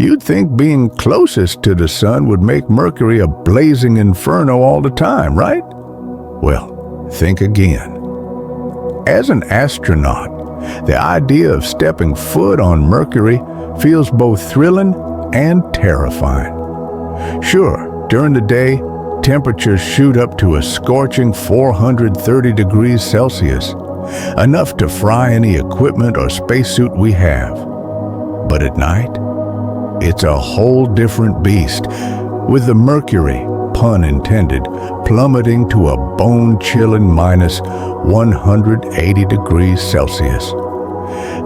You'd think being closest to the sun would make Mercury a blazing inferno all the time, right? Well, think again. As an astronaut, the idea of stepping foot on Mercury feels both thrilling and terrifying. Sure, during the day, temperatures shoot up to a scorching 430 degrees Celsius, enough to fry any equipment or spacesuit we have. But at night, it's a whole different beast, with the Mercury, pun intended, plummeting to a bone-chilling minus 180 degrees Celsius.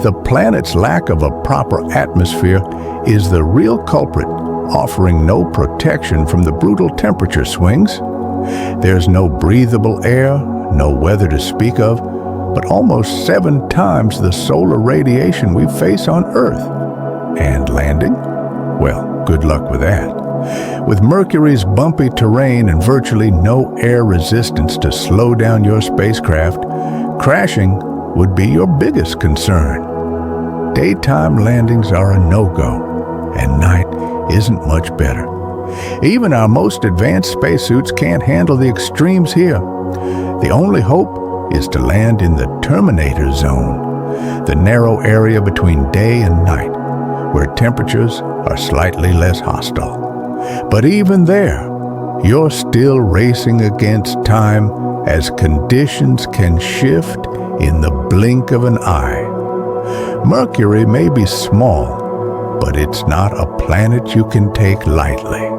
The planet's lack of a proper atmosphere is the real culprit, offering no protection from the brutal temperature swings. There's no breathable air, no weather to speak of, but almost 7 times the solar radiation we face on Earth. And landing? Well, good luck with that. With Mercury's bumpy terrain and virtually no air resistance to slow down your spacecraft, crashing would be your biggest concern. Daytime landings are a no-go, and night isn't much better. Even our most advanced spacesuits can't handle the extremes here. The only hope is to land in the Terminator zone, the narrow area between day and night, where temperatures are slightly less hostile. But even there, you're still racing against time, as conditions can shift in the blink of an eye. Mercury may be small, but it's not a planet you can take lightly.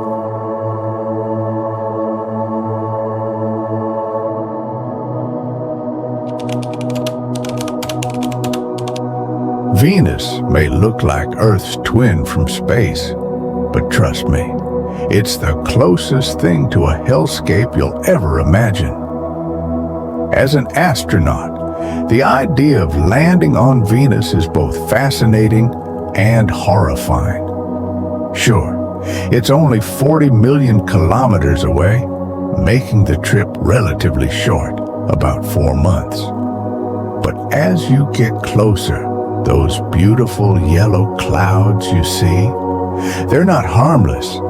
Venus may look like Earth's twin from space, but trust me, it's the closest thing to a hellscape you'll ever imagine. As an astronaut, the idea of landing on Venus is both fascinating and horrifying. Sure, it's only 40 million kilometers away, making the trip relatively short, about 4 months. But as you get closer, those beautiful yellow clouds you see, they're not harmless.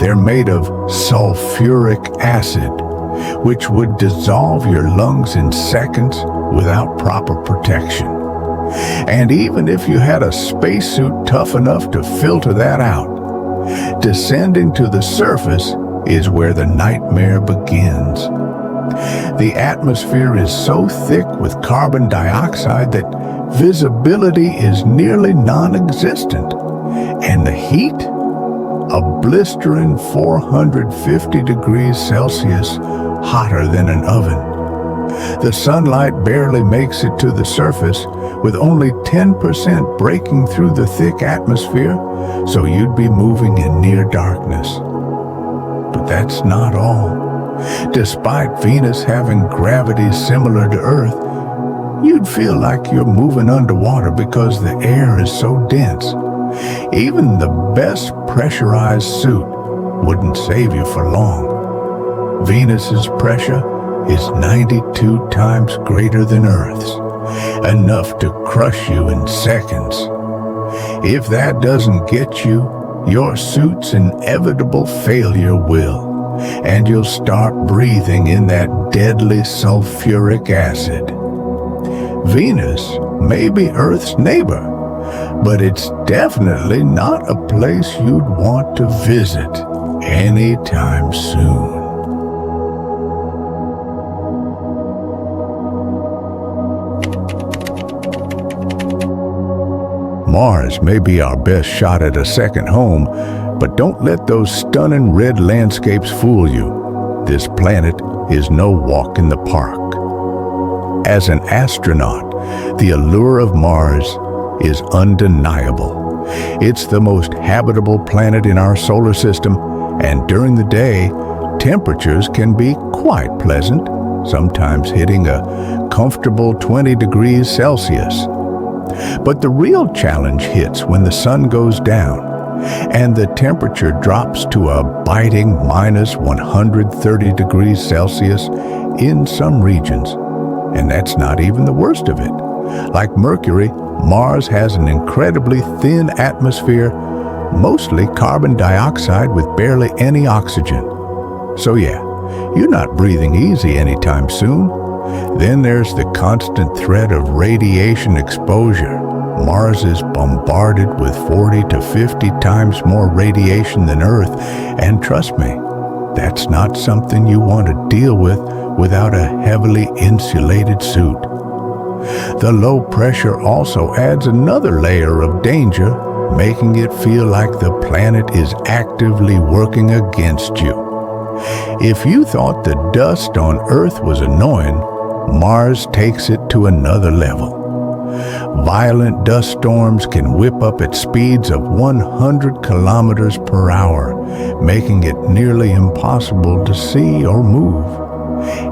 They're made of sulfuric acid, which would dissolve your lungs in seconds without proper protection. And even if you had a spacesuit tough enough to filter that out, descending to the surface is where the nightmare begins. The atmosphere is so thick with carbon dioxide that visibility is nearly non-existent, and the heat, a blistering 450 degrees Celsius hotter than an oven. The sunlight barely makes it to the surface, with only 10% breaking through the thick atmosphere, so you'd be moving in near darkness. But that's not all. Despite Venus having gravity similar to Earth, you'd feel like you're moving underwater because the air is so dense. Even the best pressurized suit wouldn't save you for long. Venus's pressure is 92 times greater than Earth's, enough to crush you in seconds. If that doesn't get you, your suit's inevitable failure will, and you'll start breathing in that deadly sulfuric acid. Venus may be Earth's neighbor, but it's definitely not a place you'd want to visit anytime soon. Mars may be our best shot at a second home, but don't let those stunning red landscapes fool you. This planet is no walk in the park. As an astronaut, the allure of Mars is undeniable. It's the most habitable planet in our solar system, and during the day, temperatures can be quite pleasant, sometimes hitting a comfortable 20 degrees Celsius. But the real challenge hits when the sun goes down and the temperature drops to a biting minus 130 degrees Celsius in some regions. And that's not even the worst of it. Like Mercury, Mars has an incredibly thin atmosphere, mostly carbon dioxide with barely any oxygen. So yeah, you're not breathing easy anytime soon. Then there's the constant threat of radiation exposure. Mars is bombarded with 40 to 50 times more radiation than Earth, and trust me, that's not something you want to deal with without a heavily insulated suit. The low pressure also adds another layer of danger, making it feel like the planet is actively working against you. If you thought the dust on Earth was annoying, Mars takes it to another level. Violent dust storms can whip up at speeds of 100 kilometers per hour, making it nearly impossible to see or move.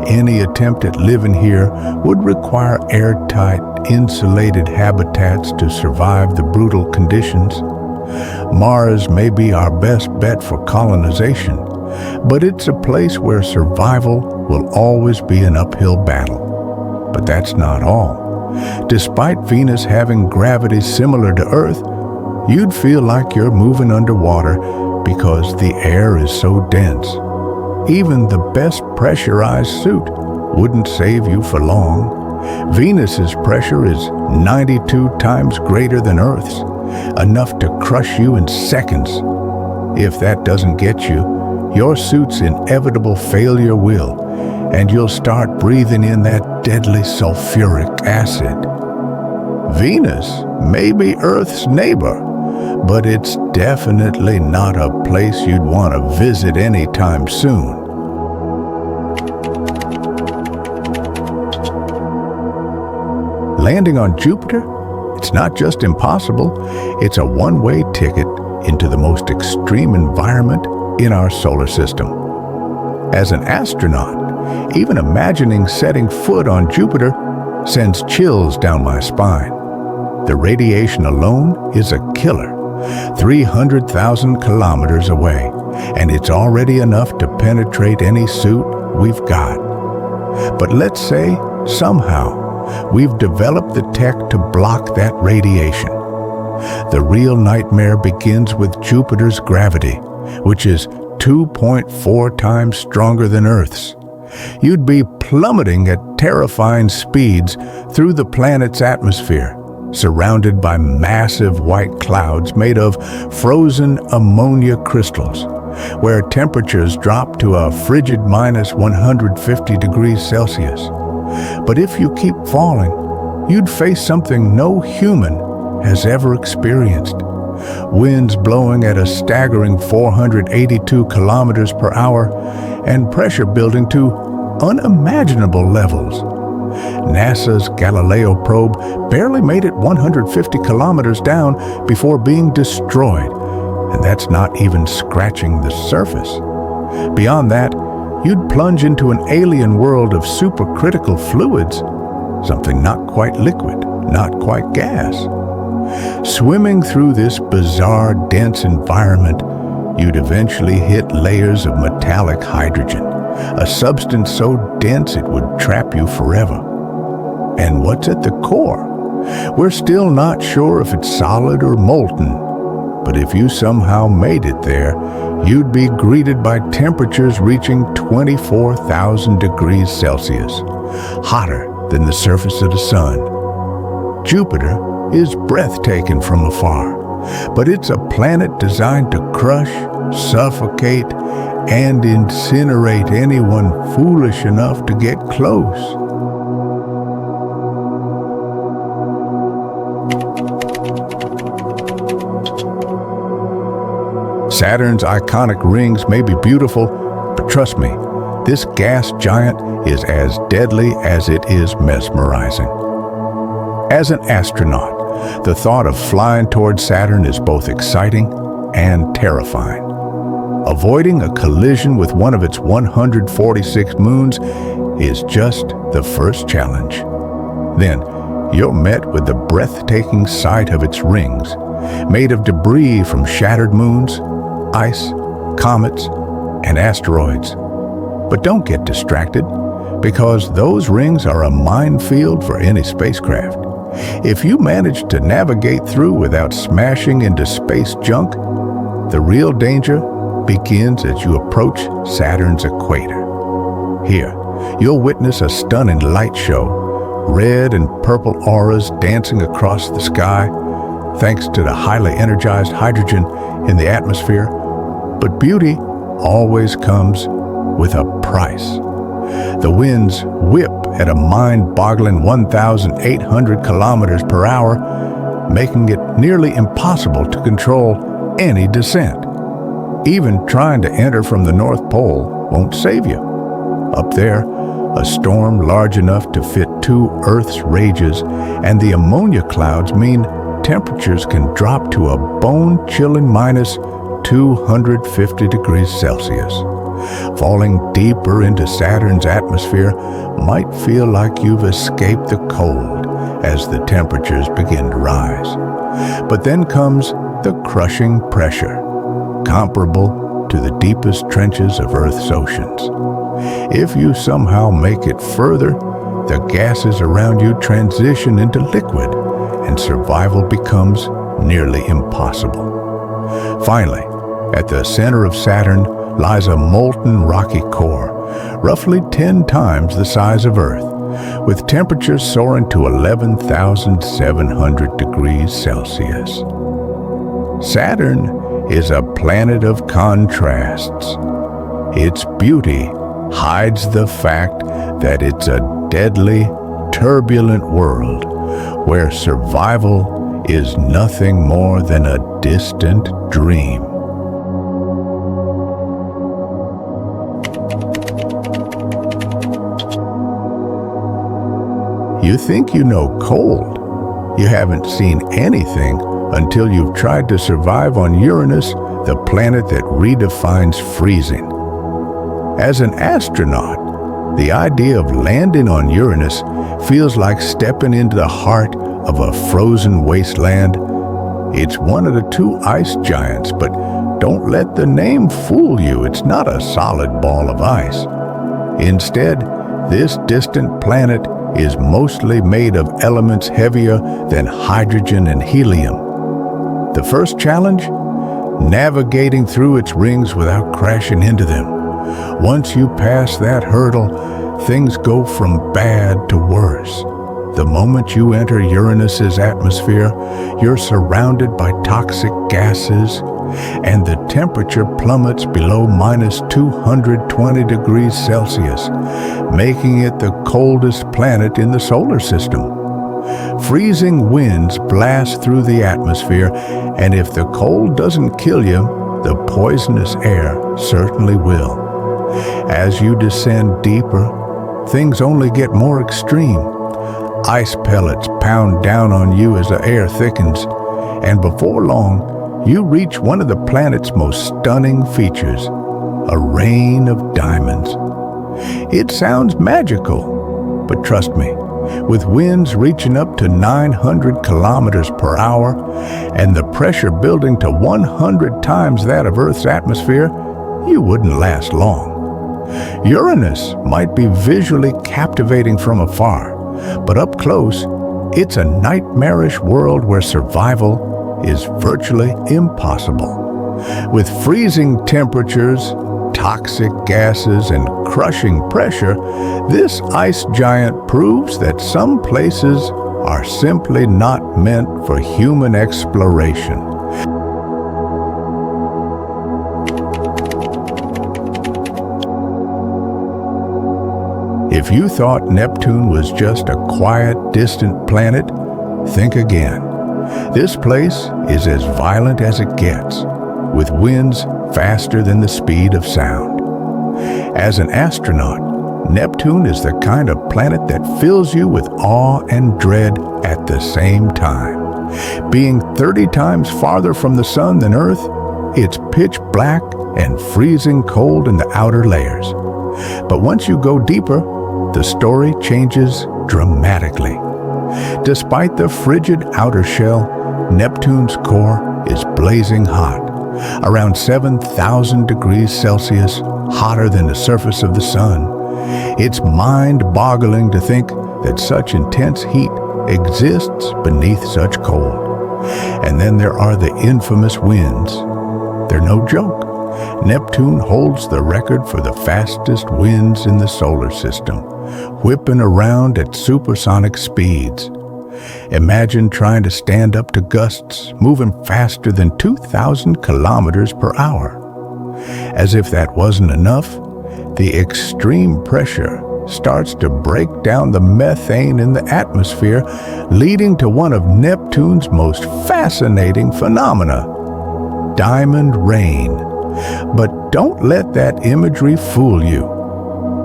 Any attempt at living here would require airtight, insulated habitats to survive the brutal conditions. Mars may be our best bet for colonization, but it's a place where survival will always be an uphill battle. But that's not all. Despite Venus having gravity similar to Earth, you'd feel like you're moving underwater because the air is so dense. Even the best pressurized suit wouldn't save you for long. Venus's pressure is 92 times greater than Earth's, enough to crush you in seconds. If that doesn't get you, your suit's inevitable failure will, and you'll start breathing in that deadly sulfuric acid. Venus may be Earth's neighbor, but it's definitely not a place you'd want to visit anytime soon. Landing on Jupiter? It's not just impossible, it's a one-way ticket into the most extreme environment in our solar system. As an astronaut, even imagining setting foot on Jupiter sends chills down my spine. The radiation alone is a killer, 300,000 kilometers away, and it's already enough to penetrate any suit we've got. But let's say, somehow, we've developed the tech to block that radiation. The real nightmare begins with Jupiter's gravity, which is 2.4 times stronger than Earth's. You'd be plummeting at terrifying speeds through the planet's atmosphere, surrounded by massive white clouds made of frozen ammonia crystals, where temperatures drop to a frigid minus 150 degrees Celsius. But if you keep falling, you'd face something no human has ever experienced. Winds blowing at a staggering 482 kilometers per hour and pressure building to unimaginable levels. NASA's Galileo probe barely made it 150 kilometers down before being destroyed, and that's not even scratching the surface. Beyond that, you'd plunge into an alien world of supercritical fluids, something not quite liquid, not quite gas. Swimming through this bizarre, dense environment, you'd eventually hit layers of metallic hydrogen, a substance so dense it would trap you forever. And what's at the core? We're still not sure if it's solid or molten, but if you somehow made it there, you'd be greeted by temperatures reaching 24,000 degrees Celsius, hotter than the surface of the sun. Jupiter is breathtaking from afar, but it's a planet designed to crush, suffocate, and incinerate anyone foolish enough to get close. Saturn's iconic rings may be beautiful, but trust me, this gas giant is as deadly as it is mesmerizing. As an astronaut, the thought of flying towards Saturn is both exciting and terrifying. Avoiding a collision with one of its 146 moons is just the first challenge. Then, you're met with the breathtaking sight of its rings, made of debris from shattered moons, ice, comets, and asteroids. But don't get distracted, because those rings are a minefield for any spacecraft. If you manage to navigate through without smashing into space junk, The real danger begins as you approach Saturn's equator. Here, you'll witness a stunning light show, red and purple auras dancing across the sky, thanks to the highly energized hydrogen in the atmosphere. But beauty always comes with a price. The winds whip at a mind-boggling 1,800 kilometers per hour, making it nearly impossible to control any descent. Even trying to enter from the North Pole won't save you. Up there, a storm large enough to fit 2 Earth's rages and the ammonia clouds mean temperatures can drop to a bone-chilling minus 250 degrees Celsius. Falling deeper into Saturn's atmosphere might feel like you've escaped the cold as the temperatures begin to rise. But then comes the crushing pressure, comparable to the deepest trenches of Earth's oceans. If you somehow make it further, the gases around you transition into liquid, and survival becomes nearly impossible. Finally, at the center of Saturn lies a molten rocky core, roughly 10 times the size of Earth, with temperatures soaring to 11,700 degrees Celsius. Saturn is a planet of contrasts. Its beauty hides the fact that it's a deadly, turbulent world where survival is nothing more than a distant dream. You think you know cold. You haven't seen anything until you've tried to survive on Uranus, the planet that redefines freezing. As an astronaut, the idea of landing on Uranus feels like stepping into the heart of a frozen wasteland. It's one of the 2 ice giants, but don't let the name fool you. It's not a solid ball of ice. Instead, this distant planet is mostly made of elements heavier than hydrogen and helium. The first challenge? Navigating through its rings without crashing into them. Once you pass that hurdle, things go from bad to worse. The moment you enter Uranus's atmosphere, you're surrounded by toxic gases, and the temperature plummets below minus 220 degrees Celsius, making it the coldest planet in the solar system. Freezing winds blast through the atmosphere, and if the cold doesn't kill you, the poisonous air certainly will. As you descend deeper, things only get more extreme. Ice pellets pound down on you as the air thickens, and before long, you reach one of the planet's most stunning features, a rain of diamonds. It sounds magical, but trust me, with winds reaching up to 900 kilometers per hour and the pressure building to 100 times that of Earth's atmosphere, you wouldn't last long. Uranus might be visually captivating from afar, but up close, it's a nightmarish world where survival is virtually impossible. With freezing temperatures, toxic gases, and crushing pressure, this ice giant proves that some places are simply not meant for human exploration. If you thought Neptune was just a quiet, distant planet, think again. This place is as violent as it gets, with winds faster than the speed of sound. As an astronaut, Neptune is the kind of planet that fills you with awe and dread at the same time. Being 30 times farther from the sun than Earth, it's pitch black and freezing cold in the outer layers. But once you go deeper, the story changes dramatically. Despite the frigid outer shell, Neptune's core is blazing hot, around 7,000 degrees Celsius, hotter than the surface of the sun. It's mind-boggling to think that such intense heat exists beneath such cold. And then there are the infamous winds. they're no joke. Neptune holds the record for the fastest winds in the solar system, whipping around at supersonic speeds. Imagine trying to stand up to gusts moving faster than 2,000 kilometers per hour. As if that wasn't enough, the extreme pressure starts to break down the methane in the atmosphere, leading to one of Neptune's most fascinating phenomena: diamond rain. But don't let that imagery fool you.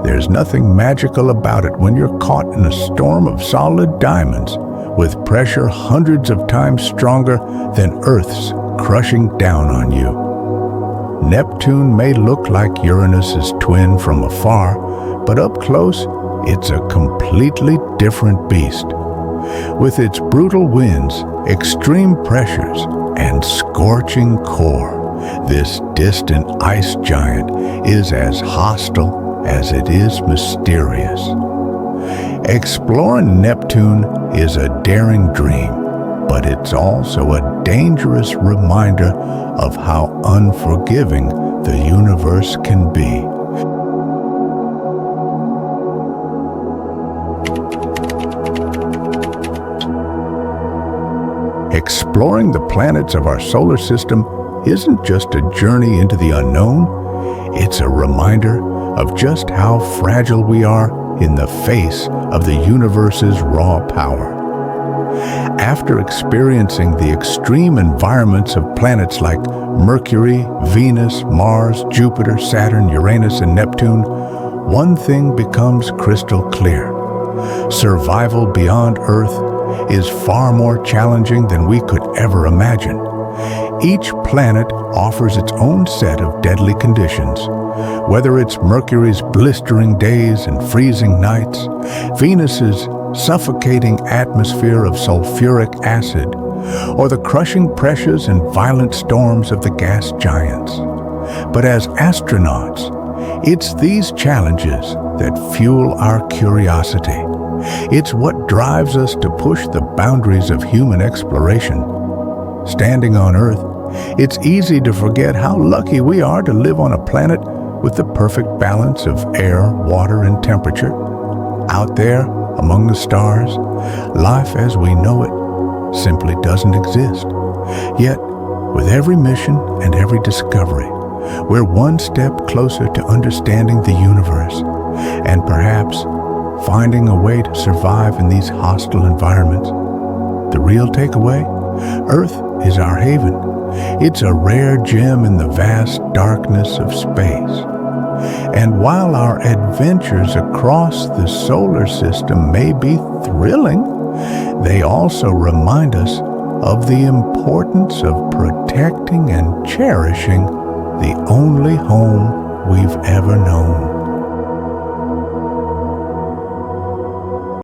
There's nothing magical about it when you're caught in a storm of solid diamonds, with pressure hundreds of times stronger than Earth's crushing down on you. Neptune may look like Uranus's twin from afar, but up close, it's a completely different beast. With its brutal winds, extreme pressures, and scorching core, this distant ice giant is as hostile as it is mysterious. Exploring Neptune is a daring dream, but it's also a dangerous reminder of how unforgiving the universe can be. Exploring the planets of our solar system isn't just a journey into the unknown, it's a reminder of just how fragile we are in the face of the universe's raw power. After experiencing the extreme environments of planets like Mercury, Venus, Mars, Jupiter, Saturn, Uranus, and Neptune, one thing becomes crystal clear. Survival beyond Earth is far more challenging than we could ever imagine. Each planet offers its own set of deadly conditions. Whether it's Mercury's blistering days and freezing nights, Venus's suffocating atmosphere of sulfuric acid, or the crushing pressures and violent storms of the gas giants. But as astronauts, it's these challenges that fuel our curiosity. It's what drives us to push the boundaries of human exploration. Standing on Earth, it's easy to forget how lucky we are to live on a planet with the perfect balance of air, water, and temperature. Out there, among the stars, life as we know it simply doesn't exist. Yet, with every mission and every discovery, we're one step closer to understanding the universe and perhaps finding a way to survive in these hostile environments. The real takeaway? Earth is our haven. It's a rare gem in the vast darkness of space. And while our adventures across the solar system may be thrilling, they also remind us of the importance of protecting and cherishing the only home we've ever known.